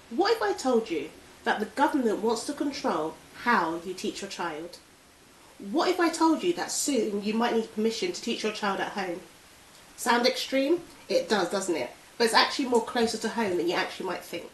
What if I told you that the government wants to control how you teach your child? What if I told you that soon you might need permission to teach your child at home? Sound extreme? It does, doesn't it? But it's actually more closer to home than you actually might think.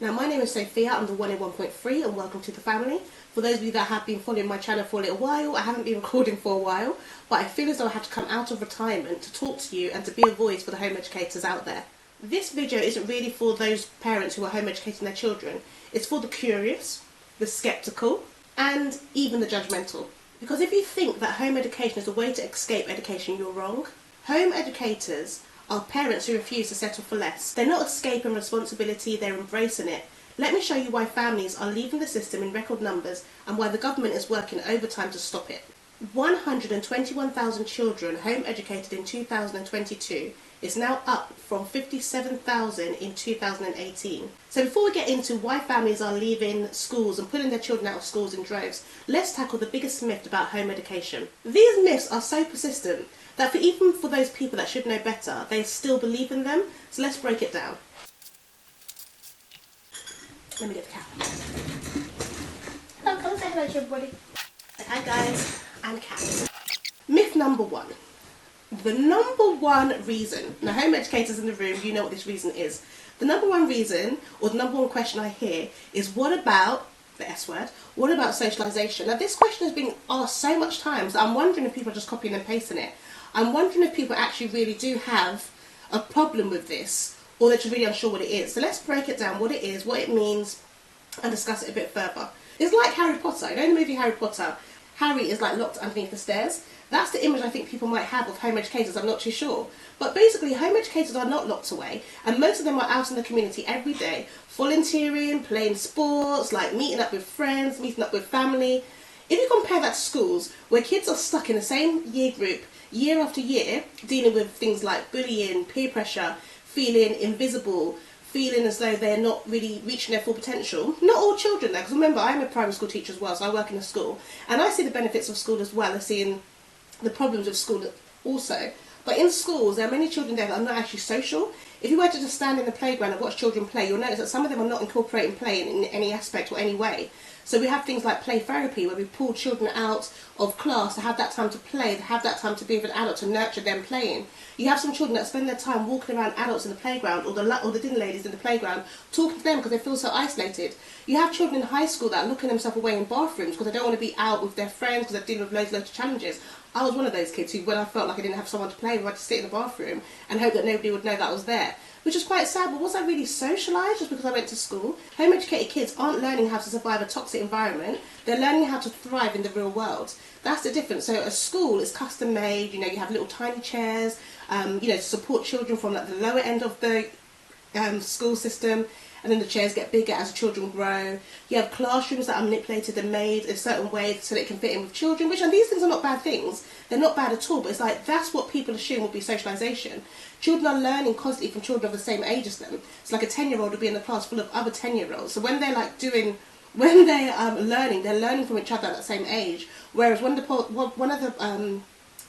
Now, my name is Sophia, I'm the one in 1.3 and welcome to the family. For those of you that have been following my channel for a little while, I haven't been recording for a while, but I feel as though I had to come out of retirement to talk to you and to be a voice for the home educators out there. This video isn't really for those parents who are home educating their children, it's for the curious, the sceptical, and even the judgmental. Because if you think that home education is a way to escape education, you're wrong. Home educators are parents who refuse to settle for less. They're not escaping responsibility, they're embracing it. Let me show you why families are leaving the system in record numbers and why the government is working overtime to stop it. 121,000 children home educated in 2022 is now up from 57,000 in 2018. So before we get into why families are leaving schools and pulling their children out of schools in droves, let's tackle the biggest myth about home education. These myths are so persistent that even for those people that should know better, they still believe in them. So let's break it down. Let me get the cat. Oh, come say hello to everybody. Hi guys, and cat. Myth number one. The number one reason, now home educators in the room, you know what this reason is. The number one reason, or the number one question I hear is, what about, the S word, what about socialization? Now this question has been asked so much times that I'm wondering if people are just copying and pasting it. I'm wondering if people actually really do have a problem with this, or they're just really unsure what it is. So let's break it down, what it is, what it means, and discuss it a bit further. It's like Harry Potter. You know in the movie Harry Potter, Harry is like locked underneath the stairs. That's the image I think people might have of home educators, I'm not too sure. But basically, home educators are not locked away, and most of them are out in the community every day, volunteering, playing sports, like meeting up with friends, meeting up with family. If you compare that to schools, where kids are stuck in the same year group, year after year, dealing with things like bullying, peer pressure, feeling invisible, feeling as though they're not really reaching their full potential. Not all children though, because remember, I'm a primary school teacher as well, so I work in a school, and I see the benefits of school as well as seeing the problems of school also. But in schools, there are many children there that are not actually social. If you were to just stand in the playground and watch children play, you'll notice that some of them are not incorporating play in any aspect or any way. So we have things like play therapy, where we pull children out of class to have that time to play, to have that time to be with an adult, to nurture them playing. You have some children that spend their time walking around adults in the playground, or the dinner ladies in the playground, talking to them because they feel so isolated. You have children in high school that are looking themselves away in bathrooms because they don't want to be out with their friends because they're dealing with loads of challenges. I was one of those kids who, when I felt like I didn't have someone to play with, I had to sit in the bathroom and hope that nobody would know that I was there. Which is quite sad, but was I really socialised just because I went to school? Home educated kids aren't learning how to survive a toxic environment, they're learning how to thrive in the real world. That's the difference. So a school is custom made, you know, you have little tiny chairs, you know, to support children from like the lower end of the school system, and then the chairs get bigger as children grow. You have classrooms that are manipulated and made a certain way so that it can fit in with children, which, and these things are not bad things. They're not bad at all, but it's like, that's what people assume will be socialisation. Children are learning constantly from children of the same age as them. It's like a 10-year-old will be in a class full of other 10-year-olds. So when they're like when they're learning, they're learning from each other at the same age. Whereas one of the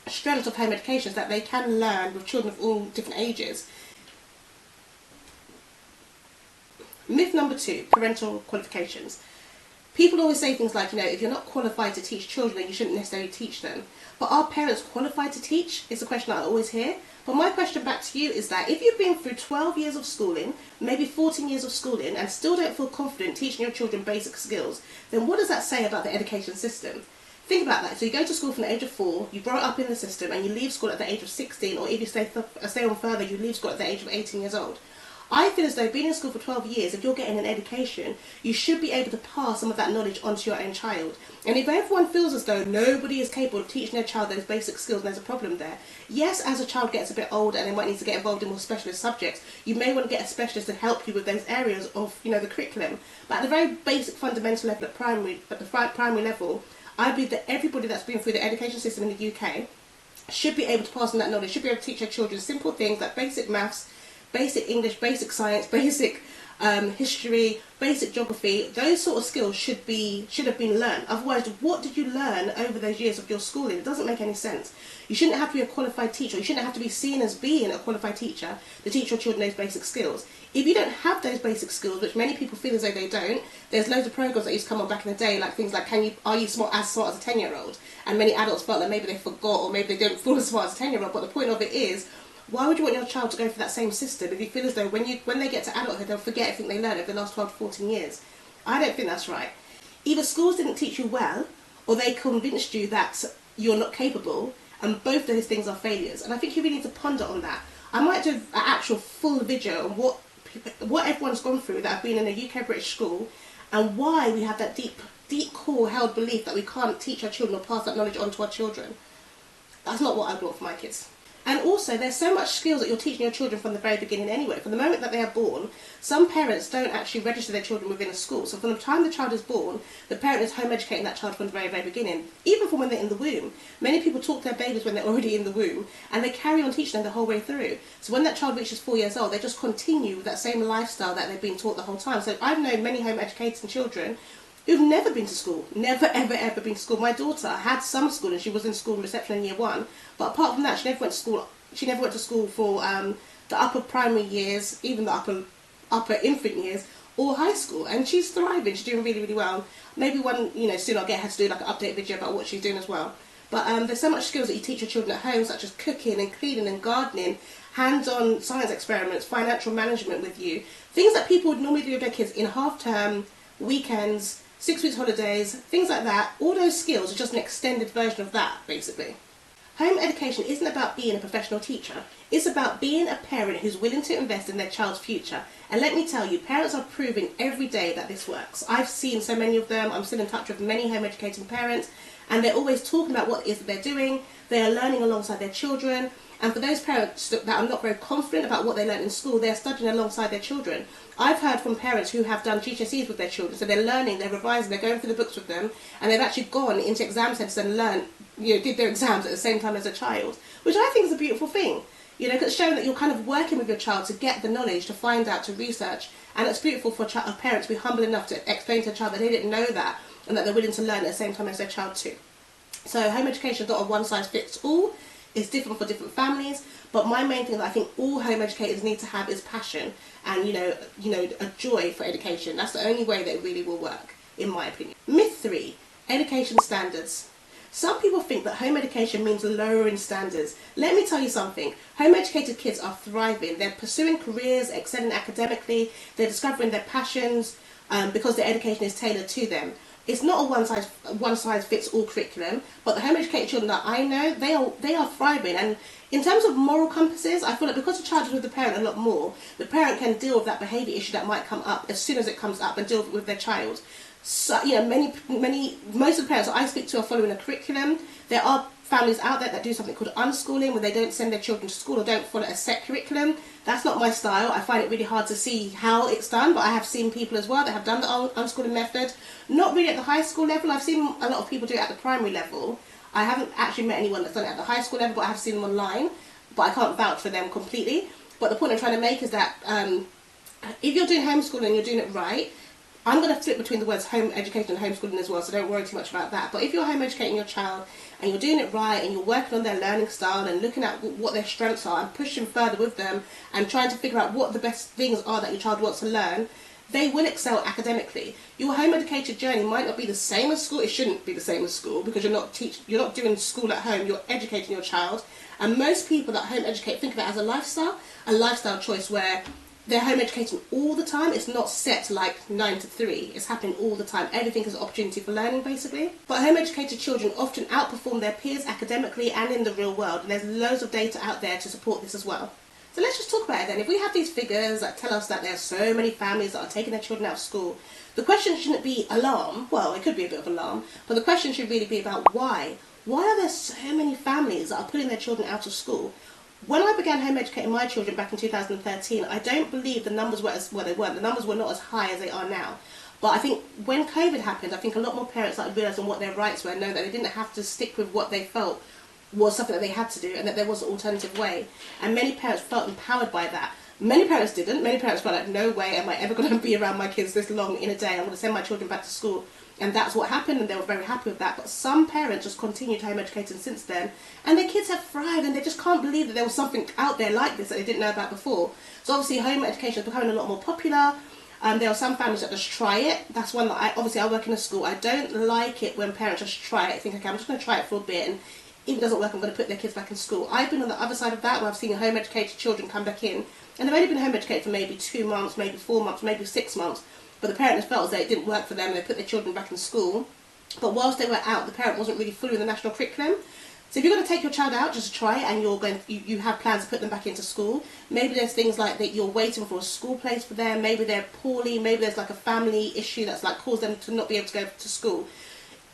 strengths of home education is that they can learn with children of all different ages. Myth number two, parental qualifications. People always say things like, you know, if you're not qualified to teach children, then you shouldn't necessarily teach them. But are parents qualified to teach? Is a question that I always hear. But my question back to you is that if you've been through 12 years of schooling, maybe 14 years of schooling, and still don't feel confident teaching your children basic skills, then what does that say about the education system? Think about that. So you go to school from the age of 4, you grow up in the system, and you leave school at the age of 16, or if you stay on further, you leave school at the age of 18 years old. I feel as though being in school for 12 years, if you're getting an education, you should be able to pass some of that knowledge onto your own child. And if everyone feels as though nobody is capable of teaching their child those basic skills, and there's a problem there. Yes, as a child gets a bit older and they might need to get involved in more specialist subjects, you may want to get a specialist to help you with those areas of, the curriculum. But at the very basic fundamental level at the primary level, I believe that everybody that's been through the education system in the UK should be able to pass on that knowledge, should be able to teach their children simple things like basic maths, basic English, basic science, basic history, basic geography. Those sort of skills should have been learned. Otherwise, what did you learn over those years of your schooling? It doesn't make any sense. You shouldn't have to be a qualified teacher. You shouldn't have to be seen as being a qualified teacher to teach your children those basic skills. If you don't have those basic skills, which many people feel as though they don't, there's loads of programs that used to come on back in the day, like things like are you smart as a 10-year-old? And many adults felt that maybe they forgot or maybe they don't feel as smart as a 10-year-old. But the point of it is, why would you want your child to go through that same system if you feel as though when they get to adulthood they'll forget everything they learned over the last 12 to 14 years? I don't think that's right. Either schools didn't teach you well, or they convinced you that you're not capable, and both those things are failures. And I think you really need to ponder on that. I might do an actual full video on what everyone's gone through that have been in a UK British school, and why we have that deep core held belief that we can't teach our children or pass that knowledge on to our children. That's not what I want for my kids. And also, there's so much skills that you're teaching your children from the very beginning anyway. From the moment that they are born, some parents don't actually register their children within a school. So from the time the child is born, the parent is home educating that child from the very, very beginning. Even from when they're in the womb. Many people talk to their babies when they're already in the womb, and they carry on teaching them the whole way through. So when that child reaches 4 years old, they just continue with that same lifestyle that they've been taught the whole time. So I've known many home educating children who've never been to school, never ever been to school. My daughter had some school and she was in school reception in year 1, but apart from that she never went to school. She never went to school for the upper primary years, even the upper infant years, or high school, and she's thriving. She's doing really, really well. Maybe soon I'll get her to do like an update video about what she's doing as well. But there's so much skills that you teach your children at home, such as cooking and cleaning and gardening, hands-on science experiments, financial management with you, things that people would normally do with their kids in half-term, weekends, 6 weeks holidays, things like that. All those skills are just an extended version of that, basically. Home education isn't about being a professional teacher. It's about being a parent who's willing to invest in their child's future. And let me tell you, parents are proving every day that this works. I've seen so many of them. I'm still in touch with many home educating parents, and they're always talking about what it is that they're doing. They are learning alongside their children. And for those parents that are not very confident about what they learn in school, they're studying alongside their children. I've heard from parents who have done GCSEs with their children, so they're learning, they're revising, they're going through the books with them, and they've actually gone into exam centres and learned, did their exams at the same time as a child, which I think is a beautiful thing. Because it's showing that you're kind of working with your child to get the knowledge, to find out, to research, and it's beautiful for a parent to be humble enough to explain to a child that they didn't know that, and that they're willing to learn at the same time as their child too. So home education is not a one-size-fits-all. It's different for different families, but my main thing that I think all home educators need to have is passion and a joy for education. That's the only way that it really will work, in my opinion. Myth 3: education standards. Some people think that home education means lowering standards. Let me tell you something. Home educated kids are thriving. They're pursuing careers, excelling academically. They're discovering their passions because their education is tailored to them. It's not a one-size-fits-all curriculum, but the home educated children that I know, they are thriving. And in terms of moral compasses, I feel like because the child is with the parent a lot more, the parent can deal with that behaviour issue that might come up as soon as it comes up and deal with their child. So, most of the parents that I speak to are following a curriculum. There are families out there that do something called unschooling, where they don't send their children to school or don't follow a set curriculum. That's not my style. I find it really hard to see how it's done, but I have seen people as well that have done the unschooling method. Not really at the high school level. I've seen a lot of people do it at the primary level. I haven't actually met anyone that's done it at the high school level, but I have seen them online. But I can't vouch for them completely. But the point I'm trying to make is that if you're doing homeschooling and you're doing it right, I'm going to flip between the words home education and homeschooling as well, so don't worry too much about that. But if you're home educating your child and you're doing it right and you're working on their learning style and looking at what their strengths are and pushing further with them and trying to figure out what the best things are that your child wants to learn, they will excel academically. Your home educated journey might not be the same as school. It shouldn't be the same as school because you're not doing school at home. You're educating your child. And most people that home educate think of it as a lifestyle choice where they're home educating all the time. It's not set like 9 to 3. It's happening all the time. Everything is an opportunity for learning, basically. But home educated children often outperform their peers academically and in the real world. And there's loads of data out there to support this as well. So let's just talk about it then. If we have these figures that tell us that there are so many families that are taking their children out of school, the question shouldn't be alarm. Well, it could be a bit of alarm, but the question should really be about why. Why are there so many families that are putting their children out of school? When I began home educating my children back in 2013, I don't believe the numbers were they weren't. The numbers were not as high as they are now. But I think when COVID happened, I think a lot more parents started realising what their rights were and know that they didn't have to stick with what they felt was something that they had to do, and that there was an alternative way. And many parents felt empowered by that. Many parents didn't. Many parents felt like, no way am I ever going to be around my kids this long in a day. I'm going to send my children back to school. And that's what happened, and they were very happy with that. But some parents just continued home educating since then, and their kids have thrived, and they just can't believe that there was something out there like this that they didn't know about before. So obviously home education is becoming a lot more popular. There are some families that just try it. That's one that I work in a school. I don't like it when parents just try it, think, okay, I'm just going to try it for a bit, and if it doesn't work, I'm going to put their kids back in school. I've been on the other side of that, where I've seen home educated children come back in, and they've only been home educated for maybe 2 months, maybe 4 months, maybe 6 months, but the parent has felt as though it didn't work for them, and they put their children back in school. But whilst they were out, the parent wasn't really fully in the national curriculum. So if you're going to take your child out, just try it, and you have plans to put them back into school. Maybe there's things like that you're waiting for a school place for them. Maybe they're poorly. Maybe there's like a family issue that's like caused them to not be able to go to school.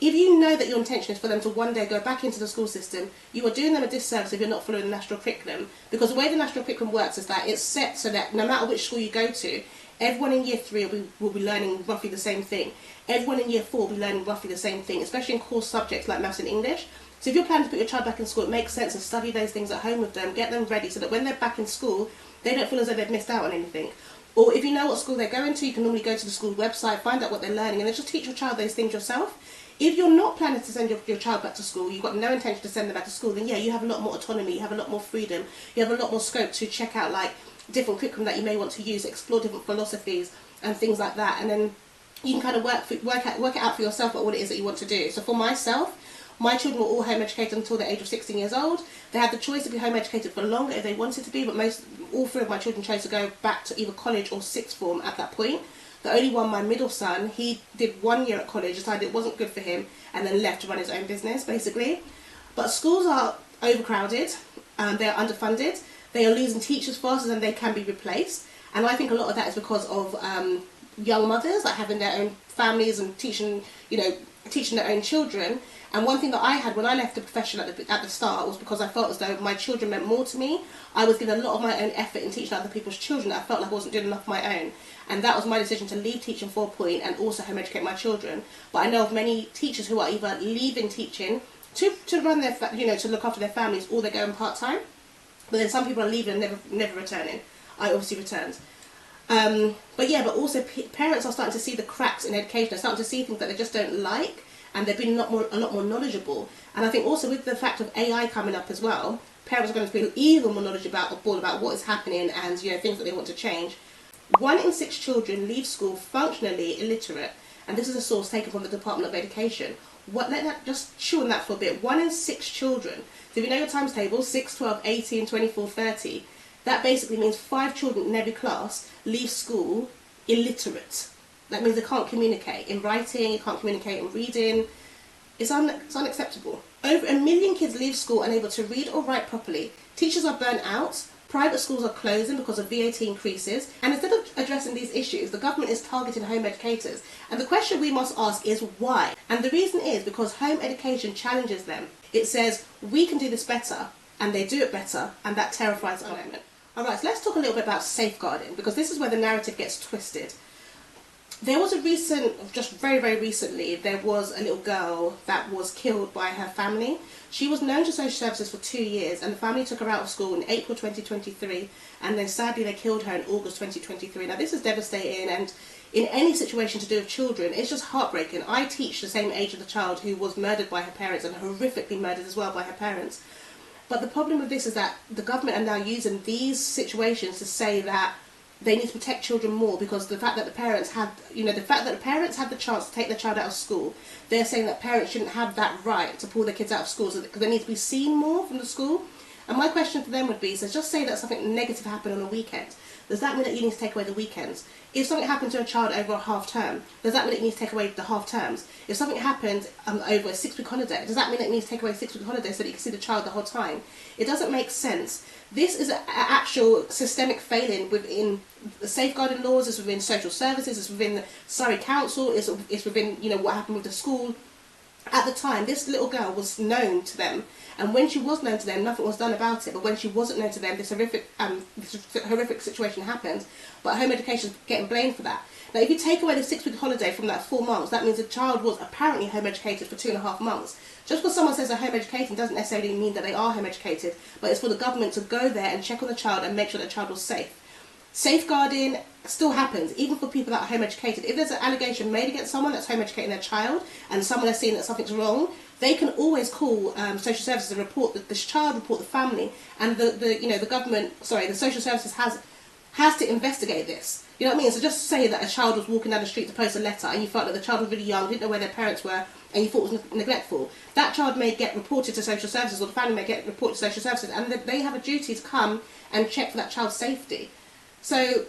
If you know that your intention is for them to one day go back into the school system, you are doing them a disservice if you're not following the national curriculum. Because the way the national curriculum works is that it's set so that no matter which school you go to, everyone in year 3 will be learning roughly the same thing. Everyone in year 4 will be learning roughly the same thing, especially in core subjects like maths and English. So if you're planning to put your child back in school, it makes sense to study those things at home with them, get them ready so that when they're back in school, they don't feel as though they've missed out on anything. Or if you know what school they're going to, you can normally go to the school website, find out what they're learning, and then just teach your child those things yourself. If you're not planning to send your child back to school, you've got no intention to send them back to school, then yeah, you have a lot more autonomy, you have a lot more freedom, you have a lot more scope to check out like different curriculum that you may want to use, explore different philosophies and things like that, and then you can kind of work it out for yourself about what it is that you want to do. So for myself, my children were all home educated until the age of 16 years old. They had the choice to be home educated for longer if they wanted to be, but all 3 of my children chose to go back to either college or sixth form at that point. The only one, my middle son, he did 1 year at college, decided it wasn't good for him, and then left to run his own business, basically. But schools are overcrowded, they are underfunded, they are losing teachers faster than they can be replaced, and I think a lot of that is because of young mothers like having their own families and teaching their own children. And one thing that I had when I left the profession at the start was because I felt as though my children meant more to me. I was giving a lot of my own effort in teaching other people's children that I felt like I wasn't doing enough of my own. And that was my decision to leave teaching for a point and also home educate my children. But I know of many teachers who are either leaving teaching to run their, to look after their families, or they're going part-time. But then some people are leaving and never returning. I obviously returned. But also parents are starting to see the cracks in education. They're starting to see things that they just don't like, and they've been a lot more knowledgeable. And I think also with the fact of AI coming up as well, parents are going to feel even more knowledgeable about what is happening and things that they want to change. 1 in 6 children leave school functionally illiterate, and this is a source taken from the Department of Education. Let that just chew on that for a bit. 1 in 6 children. So if you know your times table, 6, 12, 18, 24, 30, that basically means 5 children in every class leave school illiterate. That means they can't communicate in writing, you can't communicate in reading. It's unacceptable. Over 1 million kids leave school unable to read or write properly. Teachers are burnt out. Private schools are closing because of VAT increases. And instead of addressing these issues, the government is targeting home educators. And the question we must ask is why? And the reason is because home education challenges them. It says, we can do this better, and they do it better, and that terrifies our moment. Alright, so let's talk a little bit about safeguarding, because this is where the narrative gets twisted. There was just very, very recently, there was a little girl that was killed by her family. She was known to social services for 2 years, and the family took her out of school in April 2023, and then sadly they killed her in August 2023. Now this is devastating, and in any situation to do with children, it's just heartbreaking. I teach the same age of the child who was murdered by her parents, and horrifically murdered as well by her parents. But the problem with this is that the government are now using these situations to say that they need to protect children more, because the fact that the parents had the chance to take their child out of school, they're saying that parents shouldn't have that right to pull their kids out of school, because they need to be seen more from the school. And my question to them would be, so just say that something negative happened on a weekend. does that mean that you need to take away the weekends? If something happened to a child over a half term, does that mean that you need to take away the half terms? If something happened over a 6-week holiday, does that mean that you need to take away a 6-week holiday so that you can see the child the whole time? It doesn't make sense. This is an actual systemic failing within the safeguarding laws, it's within social services, it's within the Surrey Council, it's within, you know, what happened with the school. At the time, this little girl was known to them, and when she was known to them, nothing was done about it. But when she wasn't known to them, this horrific situation happened. But home education is getting blamed for that. Now, if you take away the 6-week holiday from that 4 months, that means the child was apparently home educated for 2.5 months. Just because someone says they're home educating doesn't necessarily mean that they are home educated, but it's for the government to go there and check on the child and make sure the child was safe. Safeguarding still happens, even for people that are home educated. If there's an allegation made against someone that's home educating their child and someone has seen that something's wrong, they can always call social services and report this child, report the family, and the social services has to investigate this. You know what I mean? So just say that a child was walking down the street to post a letter and you felt that the child was really young, didn't know where their parents were, and you thought it was neglectful. That child may get reported to social services, or the family may get reported to social services, and they have a duty to come and check for that child's safety. So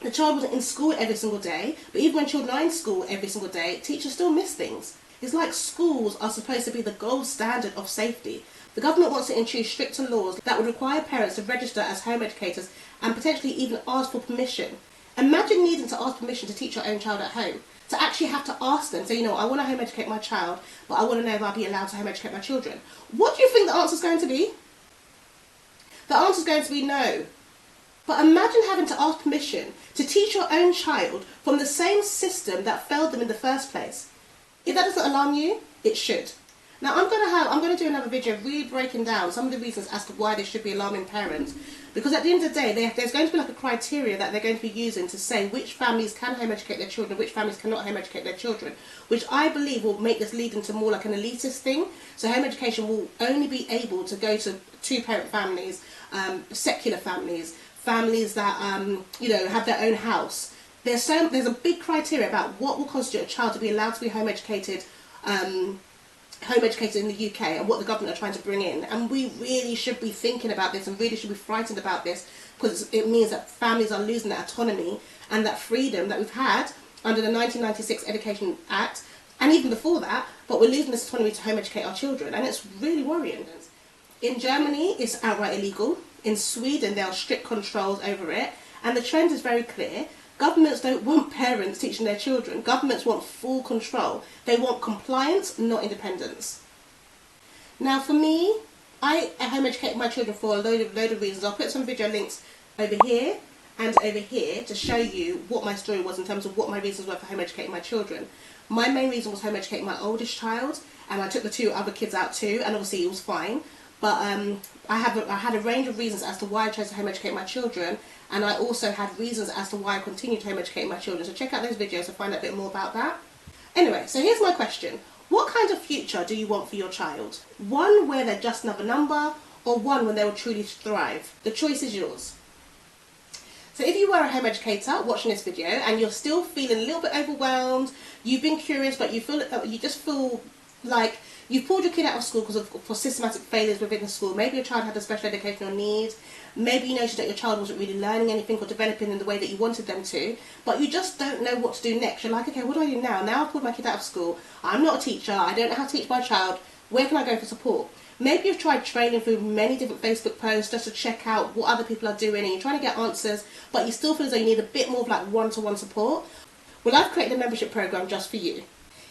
the child wasn't in school every single day, but even when children are in school every single day, teachers still miss things. It's like schools are supposed to be the gold standard of safety. The government wants to introduce stricter laws that would require parents to register as home educators and potentially even ask for permission. Imagine needing to ask permission to teach your own child at home. To actually have to ask them, so you know, I want to home educate my child, but I want to know if I'll be allowed to home educate my children. What do you think the answer is going to be? The answer is going to be no. But imagine having to ask permission to teach your own child from the same system that failed them in the first place. If that doesn't alarm you, it should. Now I'm going to do another video really breaking down some of the reasons as to why this should be alarming parents. Because at the end of the day, there's going to be like a criteria that they're going to be using to say which families can home educate their children, which families cannot home educate their children, which I believe will make this lead into more like an elitist thing. So home education will only be able to go to 2-parent families, secular families, families that have their own house. There's a big criteria about what will constitute a child to be allowed to be home educated in the UK, and what the government are trying to bring in. And we really should be thinking about this and really should be frightened about this, because it means that families are losing that autonomy and that freedom that we've had under the 1996 Education Act, and even before that, but we're losing this autonomy to home educate our children, and it's really worrying. In Germany, it's outright illegal. In Sweden, there are strict controls over it, and the trend is very clear. Governments don't want parents teaching their children. Governments want full control. They want compliance, not independence. Now for me, I home educate my children for a load of reasons. I'll put some video links over here and over here to show you what my story was in terms of what my reasons were for home educating my children. My main reason was home educating my oldest child, and I took the 2 other kids out too, and obviously it was fine. But I had a range of reasons as to why I chose to home educate my children, and I also had reasons as to why I continued to home educate my children. So check out those videos to find out a bit more about that. Anyway, so here's my question. What kind of future do you want for your child? One where they're just another number, or one when they will truly thrive? The choice is yours. So if you were a home educator watching this video and you're still feeling a little bit overwhelmed, you've been curious but you just feel like you've pulled your kid out of school for systematic failures within the school. Maybe your child had a special educational need. Maybe you noticed that your child wasn't really learning anything or developing in the way that you wanted them to, but you just don't know what to do next. You're like, okay, what do I do now? Now I've pulled my kid out of school. I'm not a teacher. I don't know how to teach my child. Where can I go for support? Maybe you've tried training through many different Facebook posts just to check out what other people are doing, and you're trying to get answers, but you still feel as though you need a bit more of like one-to-one support. Well, I've created a membership program just for you.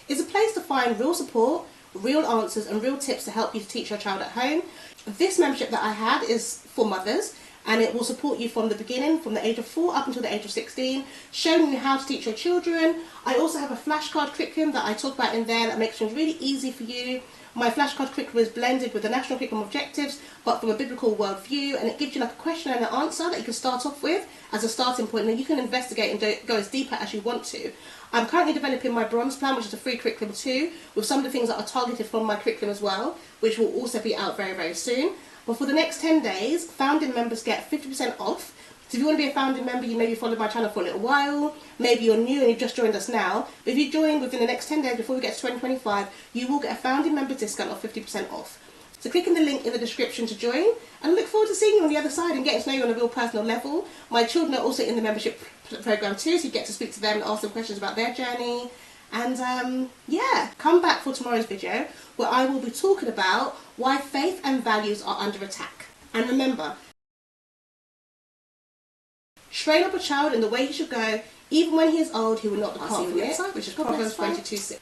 It's a place to find real support, real answers and real tips to help you to teach your child at home. This membership that I had is for mothers, and it will support you from the beginning, from the age of 4 up until the age of 16, showing you how to teach your children. I also have a flashcard curriculum that I talk about in there that makes things really easy for you. My flashcard curriculum is blended with the national curriculum objectives, but from a biblical worldview, and it gives you like a question and an answer that you can start off with as a starting point, and then you can investigate and go as deeper as you want to. I'm currently developing my bronze plan, which is a free curriculum too, with some of the things that are targeted from my curriculum as well, which will also be out very, very soon. But for the next 10 days, founding members get 50% off. So if you want to be a founding member, you maybe followed my channel for a little while, maybe you're new and you've just joined us now, but if you join within the next 10 days before we get to 2025, you will get a founding member discount of 50% off. So click in the link in the description to join, and I look forward to seeing you on the other side and getting to know you on a real personal level. My children are also in the membership program too, so you get to speak to them and ask them questions about their journey. And yeah, come back for tomorrow's video where I will be talking about why faith and values are under attack. And remember, train up a child in the way he should go, even when he is old, he will not depart from it, which is Proverbs 22:6.